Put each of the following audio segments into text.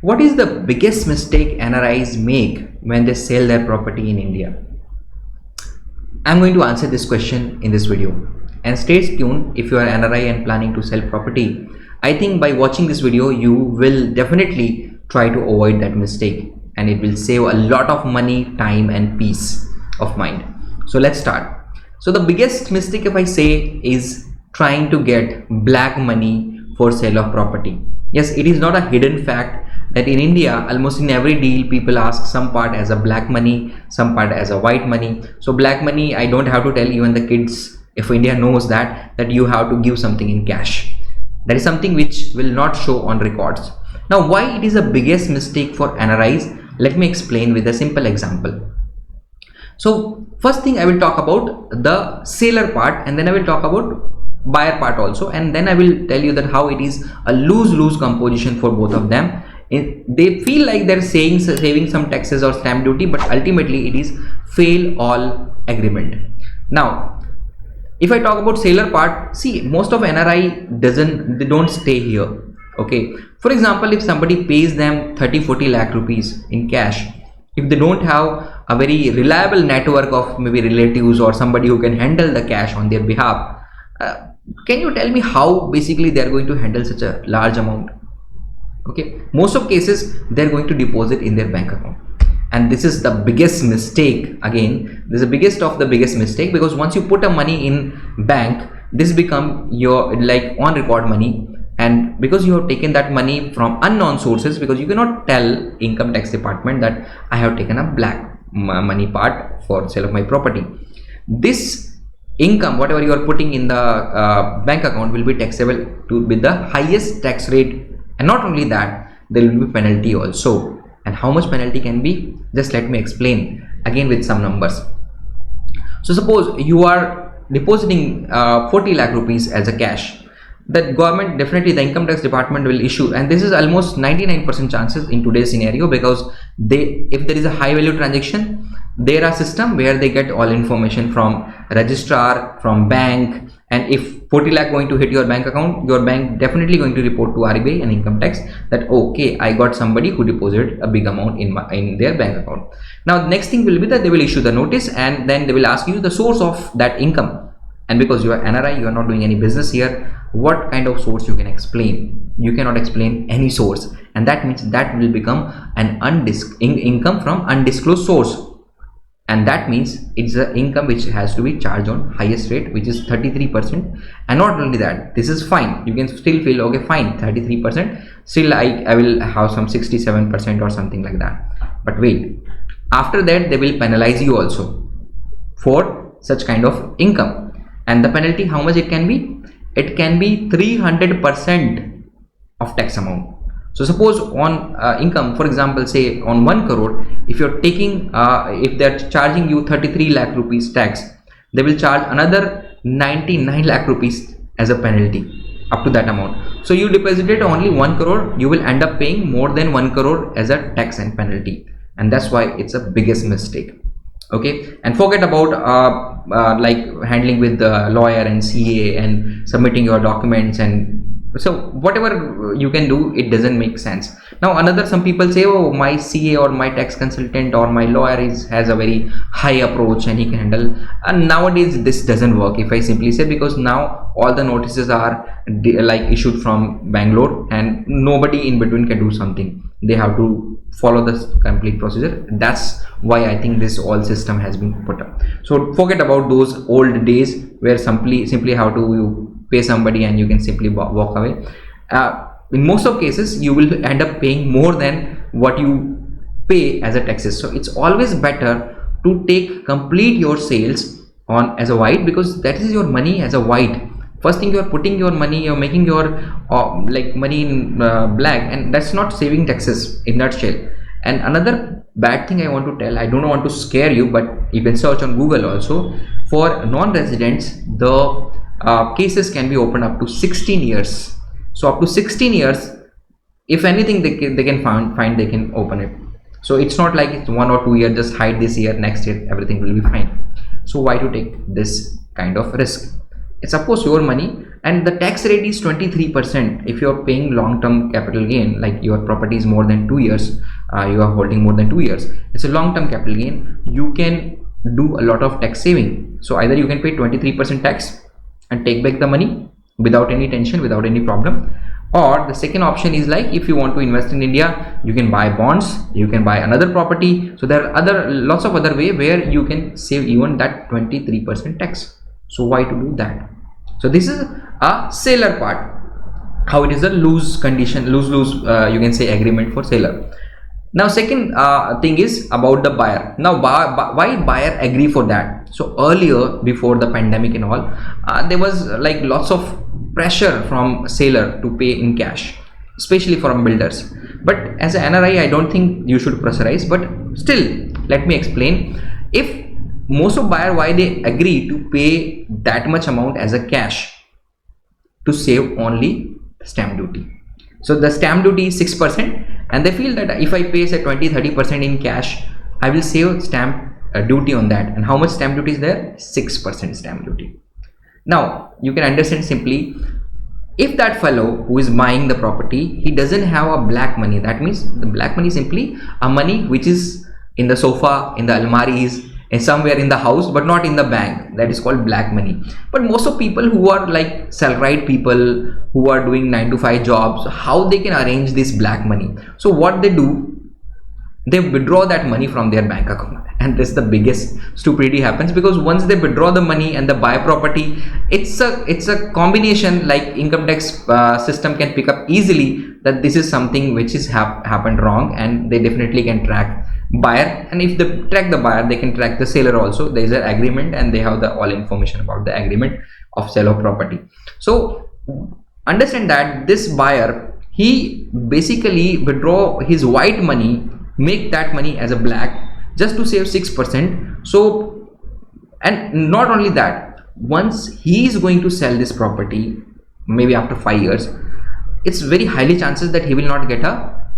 What is the biggest mistake NRIs make when they sell their property in India? I'm going to answer this question in this video, and stay tuned. If you are NRI and planning to sell property, I think by watching this video you will definitely try to avoid that mistake, and it will save a lot of money, time and peace of mind. So let's start. So the biggest mistake, if I say, is trying to get black money for sale of property. Yes, it is not a hidden fact that in India, almost in every deal, people ask some part as a black money, some part as a white money. So black money, I don't have to tell even the kids, if India knows that you have to give something in cash. That is something which will not show on records. Now, why it is a biggest mistake for NRIs? Let me explain with a simple example. So first thing, I will talk about the seller part, and then I will talk about buyer part also, and then I will tell you that how it is a lose-lose composition for both of them. They feel like they're saving some taxes or stamp duty, but ultimately it is fail all agreement. Now, if I talk about seller part, see, most of NRI they don't stay here. Okay, for example, if somebody pays them 30-40 lakh rupees in cash, if they don't have a very reliable network of maybe relatives or somebody who can handle the cash on their behalf, can you tell me how basically they are going to handle such a large amount? Okay, most of cases they're going to deposit in their bank account, and this is the biggest mistake. Again, this is the biggest of the biggest mistake, because once you put a money in bank, this become your like on record money, and because you have taken that money from unknown sources, because you cannot tell income tax department that I have taken a black money part for sale of my property. This income, whatever you are putting in the bank account, will be taxable with the highest tax rate. And not only that, there will be penalty also. And how much penalty can be? Just let me explain again with some numbers. So suppose you are depositing 40 lakh rupees as a cash. The government, definitely the income tax department will issue, and this is almost 99% chances in today's scenario, because if there is a high value transaction, there are system where they get all information from registrar, from bank, and if 40 lakh going to hit your bank account, your bank definitely going to report to RBI and income tax that okay, I got somebody who deposited a big amount in their bank account. Now the next thing will be that they will issue the notice, and then they will ask you the source of that income. And because you are NRI, you are not doing any business here, what kind of source you can explain? You cannot explain any source, and that means that will become an income from undisclosed source. And that means it's the income which has to be charged on highest rate, which is 33%. And not only that, this is fine, you can still feel okay, fine, 33%, still I will have some 67% or something like that. But wait, after that they will penalize you also for such kind of income. And the penalty, how much it can be? It can be 300% of tax amount. So suppose on income, for example, say on 1 crore, if you're taking, if they're charging you 33 lakh rupees tax, they will charge another 99 lakh rupees as a penalty up to that amount. So you deposited only 1 crore, you will end up paying more than 1 crore as a tax and penalty. And that's why it's a biggest mistake. Okay, and forget about like handling with the lawyer and CA and submitting your documents, and so whatever you can do, it doesn't make sense. Now some people say, oh, my CA or my tax consultant or my lawyer has a very high approach and he can handle. And nowadays this doesn't work, if I simply say, because now all the notices are like issued from Bangalore, and nobody in between can do something. They have to follow the complete procedure. That's why I think this all system has been put up. So forget about those old days where simply how to you pay somebody and you can simply walk away. In most of cases you will end up paying more than what you pay as a taxes. So it's always better to complete your sales on as a white, because that is your money as a white. First thing, you are putting your money, you're making your like money in black, and that's not saving taxes in nutshell. And another bad thing I want to tell, I don't want to scare you, but you can search on Google also. For non-residents, the cases can be opened up to 16 years. So up to 16 years, if anything they can find, they can open it. So it's not like it's 1 or 2 years, just hide this year, next year everything will be fine. So why to take this kind of risk? It's suppose your money, and the tax rate is 23% if you're paying long-term capital gain, like your property is more than 2 years, you are holding more than 2 years, it's a long-term capital gain. You can do a lot of tax saving. So either you can pay 23% tax and take back the money without any tension, without any problem, or the second option is like, if you want to invest in India, you can buy bonds, you can buy another property. So there are lots of other way where you can save even that 23% tax. So why to do that? So this is a seller part, how it is a lose condition, lose you can say agreement for seller. Now second thing is about the buyer. Now why buyer agree for that? So earlier, before the pandemic and all, there was like lots of pressure from seller to pay in cash, especially from builders. But as an NRI, I don't think you should pressurize, but still let me explain. If most of buyer, why they agree to pay that much amount as a cash, to save only stamp duty. So the stamp duty is 6%, and they feel that if I pay say 20-30% in cash, I will save stamp duty on that. And how much stamp duty is there? 6% stamp duty. Now you can understand simply, if that fellow who is buying the property, he doesn't have a black money. That means the black money is simply a money which is in the sofa, in the almaris, and somewhere in the house, but not in the bank. That is called black money. But most of people who are like salaried people, who are doing 9-to-5 jobs, how they can arrange this black money? So what they do, they withdraw that money from their bank account, and this is the biggest stupidity happens, because once they withdraw the money and they buy property, it's a combination, like income tax system can pick up easily that this is something which is happened wrong, and they definitely can track buyer, and if they track the buyer, they can track the seller also. There is an agreement, and they have the all information about the agreement of sale of property. So understand that this buyer, he basically withdraw his white money, make that money as a black, just to save 6%. So, and not only that, once he is going to sell this property, maybe after 5 years, it's very highly chances that he will not get a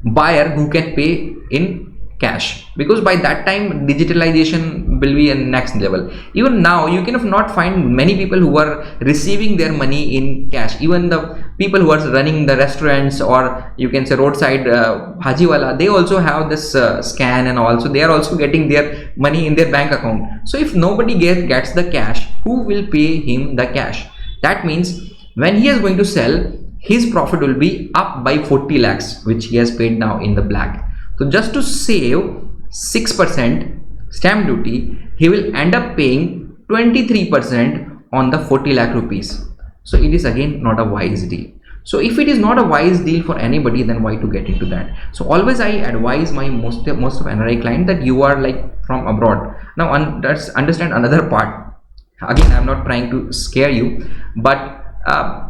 buyer who can pay in cash, because by that time digitalization will be a next level. Even now you can not find many people who are receiving their money in cash. Even the people who are running the restaurants, or you can say roadside bhajiwala, they also have this scan, and also they are also getting their money in their bank account. So if nobody gets the cash, who will pay him the cash? That means when he is going to sell, his profit will be up by 40 lakhs which he has paid now in the black. So just to save 6% stamp duty, he will end up paying 23% on the 40 lakh rupees. So it is again not a wise deal. So if it is not a wise deal for anybody, then why to get into that? So always I advise my most of NRI client that you are like from abroad. Now let's understand another part. Again, I'm not trying to scare you, but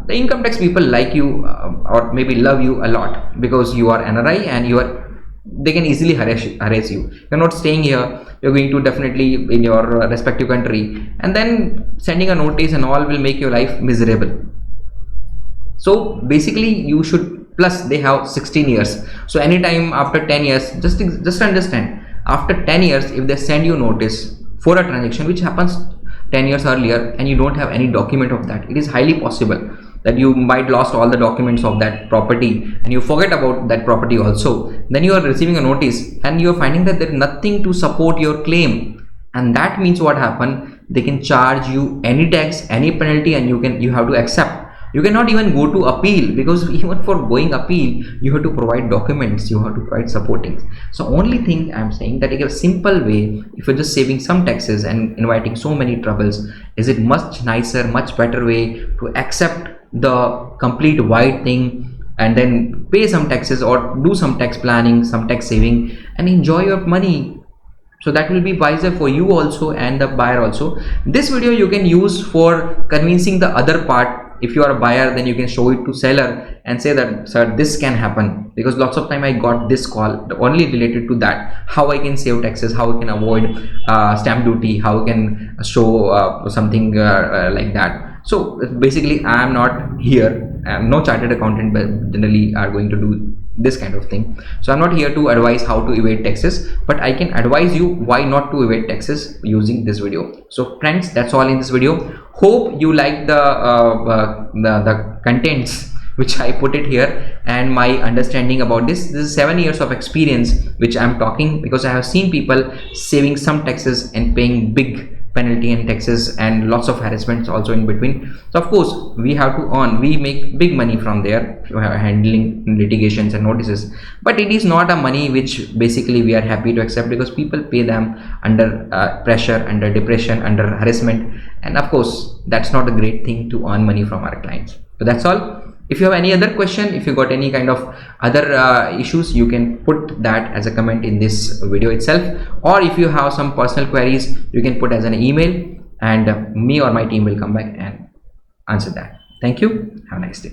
the income tax people like you or maybe love you a lot, because you are NRI and they can easily harass you. You're not staying here, you're going to definitely in your respective country, and then sending a notice and all will make your life miserable. So basically you should, plus they have 16 years. So anytime after 10 years, just understand, after 10 years, if they send you notice for a transaction which happens 10 years earlier and you don't have any document of that, it is highly possible that you might lost all the documents of that property and you forget about that property also. Then you are receiving a notice and you are finding that there is nothing to support your claim, and that means what happened, they can charge you any tax, any penalty, and you have to accept. You cannot even go to appeal, because even for going appeal you have to provide documents, you have to provide supporting. So only thing I'm saying that a simple way, if you're just saving some taxes and inviting so many troubles, is it much nicer, much better way to accept the complete white thing and then pay some taxes or do some tax planning, some tax saving, and enjoy your money. So that will be wiser for you also and the buyer also. This video you can use for convincing the other part. If you are a buyer, then you can show it to seller and say that, sir, this can happen, because lots of time I got this call only related to that, how I can save taxes, how I can avoid stamp duty, how I can show something like that. So basically I am not here, no chartered accountant but generally are going to do this kind of thing. So I'm not here to advise how to evade taxes, but I can advise you why not to evade taxes using this video. So friends, that's all in this video. Hope you like the contents which I put it here and my understanding about this. This is 7 years of experience which I'm talking, because I have seen people saving some taxes and paying big penalty and taxes and lots of harassments also in between. So of course we have to earn, we make big money from there handling litigations and notices, but it is not a money which basically we are happy to accept, because people pay them under pressure, under depression, under harassment, and of course that's not a great thing to earn money from our clients. So that's all. If you have any other question, if you got any kind of other issues, you can put that as a comment in this video itself, or if you have some personal queries, you can put as an email, and me or my team will come back and answer that. Thank you. Have a nice day.